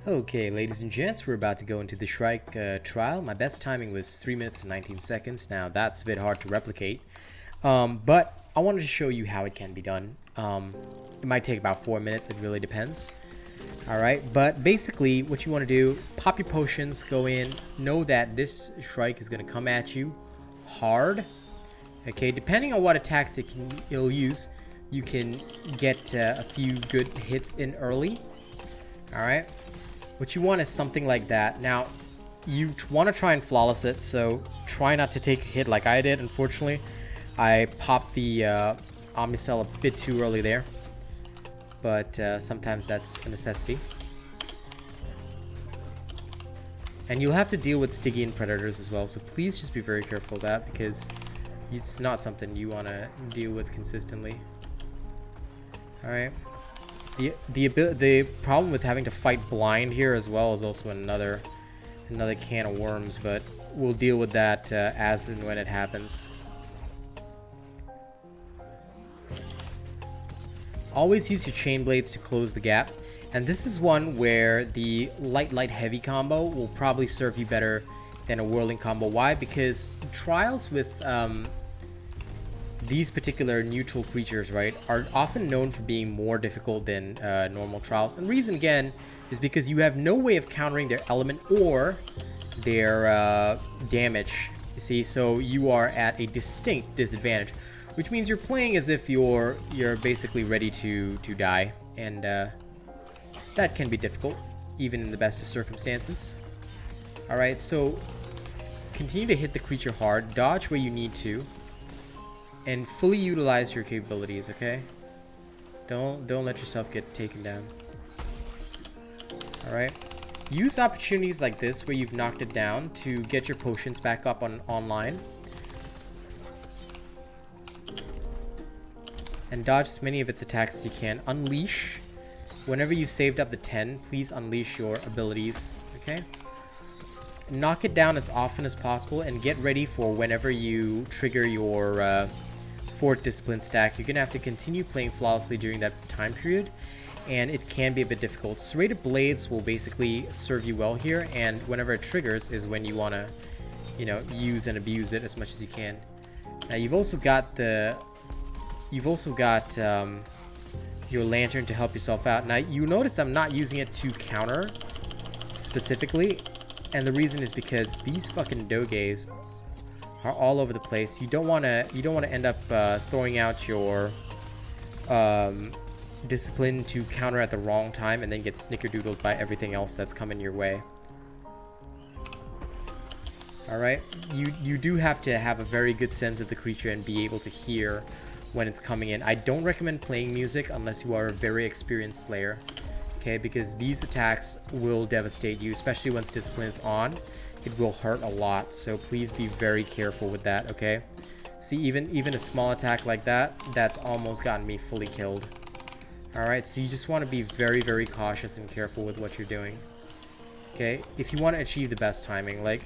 Okay, ladies and gents, we're about to go into the Shrike trial. My best timing was 3 minutes and 19 seconds. Now, that's a bit hard to replicate, but I wanted to show you how it can be done. It might take about 4 minutes, it really depends. Alright, but basically, what you want to do, pop your potions, go in, know that this Shrike is going to come at you hard. Okay, depending on what attacks it'll use, you can get a few good hits in early. Alright. What you want is something like that. Now, you want to try and flawless it, so try not to take a hit like I did. Unfortunately, I popped the Omnicell a bit too early there, but sometimes that's a necessity. And you'll have to deal with Stygian predators as well, so please just be very careful of that, because it's not something you want to deal with consistently. Alright. The problem with having to fight blind here as well is also another can of worms, but we'll deal with that as and when it happens. Always use your chain blades to close the gap, and this is one where the light heavy combo will probably serve you better than a whirling combo. Why? Because trials with these particular neutral creatures, right, are often known for being more difficult than normal trials. And the reason, again, is because you have no way of countering their element or their damage, you see, so you are at a distinct disadvantage, which means you're playing as if you're basically ready to die, and that can be difficult, even in the best of circumstances. Alright, so continue to hit the creature hard, dodge where you need to, and fully utilize your capabilities, okay? Don't let yourself get taken down. Alright. Use opportunities like this where you've knocked it down to get your potions back up online. And dodge as many of its attacks as you can. Unleash. Whenever you've saved up the 10, please unleash your abilities, okay? Knock it down as often as possible and get ready for whenever you trigger your Fort Discipline stack. You're going to have to continue playing flawlessly during that time period, and it can be a bit difficult. Serrated Blades will basically serve you well here, and whenever it triggers is when you want to, you know, use and abuse it as much as you can. Now, you've also got your lantern to help yourself out. Now, you notice I'm not using it to counter specifically, and the reason is because these fucking doges are all over the place. You don't want to end up throwing out your discipline to counter at the wrong time and then get snickerdoodled by everything else that's coming your way. Alright, you do have to have a very good sense of the creature and be able to hear when it's coming in. I don't recommend playing music unless you are a very experienced slayer, okay, because these attacks will devastate you, especially once discipline is on. It will hurt a lot, so please be very careful with that, okay? See, even a small attack like that, that's almost gotten me fully killed. Alright, so you just want to be very, very cautious and careful with what you're doing. Okay, if you want to achieve the best timing, like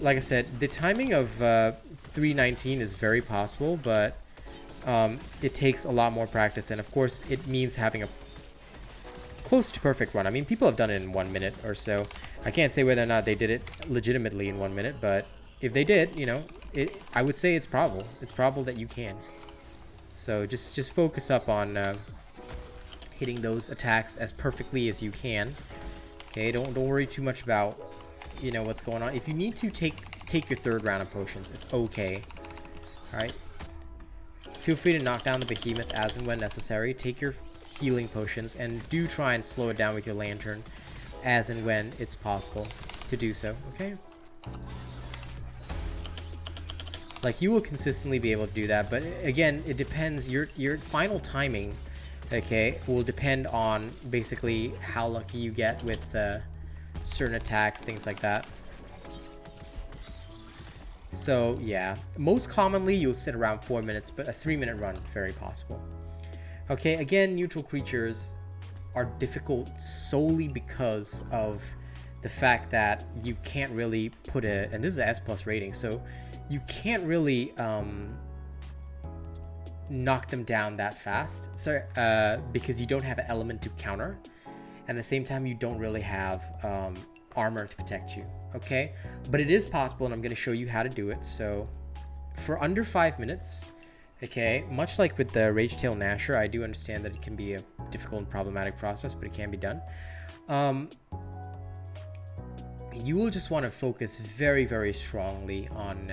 I said, the timing of 3:19 is very possible, but it takes a lot more practice, and of course, it means having a close to perfect run. I mean, people have done it in 1 minute or so. I can't say whether or not they did it legitimately in 1 minute, but if they did, you know, I would say it's probable. It's probable that you can. So just focus up on hitting those attacks as perfectly as you can. Okay, don't worry too much about, you know, what's going on. If you need to take your third round of potions, it's okay. All right. Feel free to knock down the behemoth as and when necessary. Take your healing potions and do try and slow it down with your lantern as and when it's possible to do so, okay? Like, you will consistently be able to do that, but again, it depends. Your final timing, okay, will depend on basically how lucky you get with certain attacks, things like that. So yeah, most commonly you'll sit around 4 minutes, but a 3-minute run, very possible. Okay, again, neutral creatures are difficult solely because of the fact that you can't really put and this is an S+ rating, so you can't really knock them down that fast, so because you don't have an element to counter. and at the same time you don't really have armor to protect you. Okay, but it is possible, and I'm going to show you how to do it. So for under 5 minutes, okay, much like with the Ragetail Gnasher, I do understand that it can be a difficult and problematic process, but it can be done. You will just want to focus very, very strongly on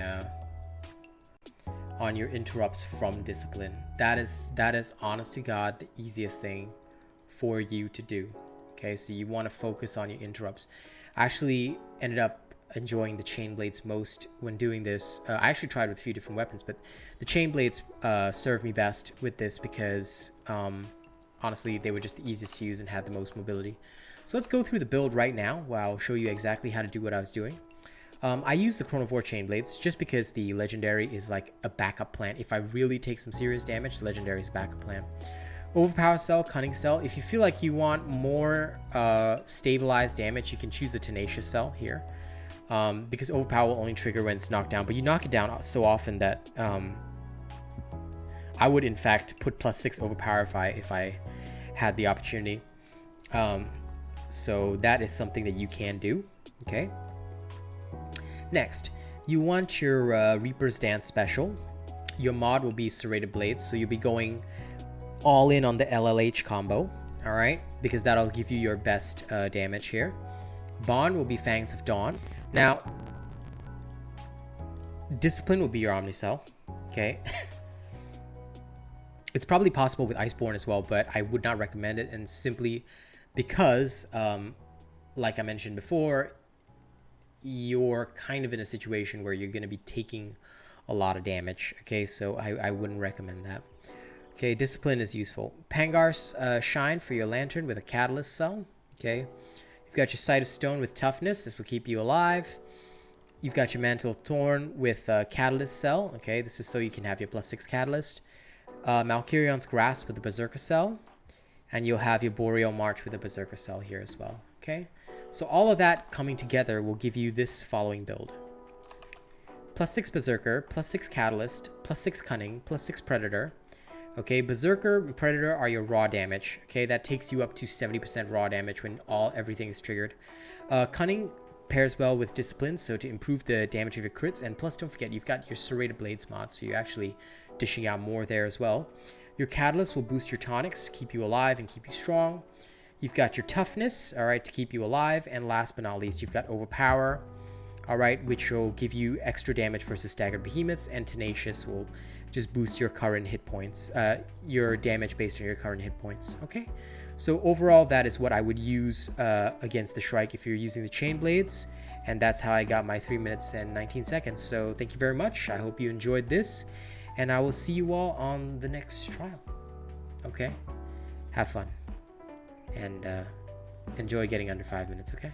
your interrupts from discipline. That is honest to God the easiest thing for you to do. Okay, so you want to focus on your interrupts. I actually ended up enjoying the chain blades most when doing this. I actually tried with a few different weapons, but the chain blades served me best with this because honestly they were just the easiest to use and had the most mobility. So let's go through the build right now where I'll show you exactly how to do what I was doing. I use the Chronivore chain blades just because the legendary is like a backup plan. If I really take some serious damage, the legendary is a backup plan. Overpower cell, cunning cell. If you feel like you want more stabilized damage, you can choose a tenacious cell here, because overpower will only trigger when it's knocked down, but you knock it down so often that I would in fact put +6 overpower if I had the opportunity. So that is something that you can do. Okay. Next, you want your Reaper's Dance special. Your mod will be Serrated Blades, so you'll be going all in on the LLH combo, all right, because that'll give you your best damage here. Bond will be Fangs of Dawn. Now, Discipline will be your Omnicell, okay. It's probably possible with Iceborne as well, but I would not recommend it, and simply because, like I mentioned before, you're kind of in a situation where you're going to be taking a lot of damage, okay, so I wouldn't recommend that. Okay, Discipline is useful. Pangar's Shine for your Lantern with a Catalyst cell. Okay, you've got your Sight of Stone with Toughness. This will keep you alive. You've got your Mantle of Thorn with Catalyst cell. Okay, this is so you can have your +6 Catalyst. Malkirion's Grasp with the Berserker cell. And you'll have your Boreal March with a Berserker cell here as well. Okay, so all of that coming together will give you this following build. +6 Berserker, +6 Catalyst, +6 Cunning, +6 Predator. Okay, Berserker and Predator are your raw damage. Okay, that takes you up to 70% raw damage when everything is triggered. Cunning pairs well with Discipline, so to improve the damage of your crits. And plus, don't forget, you've got your Serrated Blades mod, so you're actually dishing out more there as well. Your Catalyst will boost your tonics, keep you alive and keep you strong. You've got your Toughness, all right, to keep you alive. And last but not least, you've got Overpower, all right, which will give you extra damage versus Staggered Behemoths. And Tenacious will just boost your current hit points, your damage based on your current hit points. Okay, so overall that is what I would use against the Shrike if you're using the chain blades, and that's how I got my 3 minutes and 19 seconds. So thank you very much. I hope you enjoyed this, and I will see you all on the next trial. Okay, have fun and enjoy getting under 5 minutes. Okay.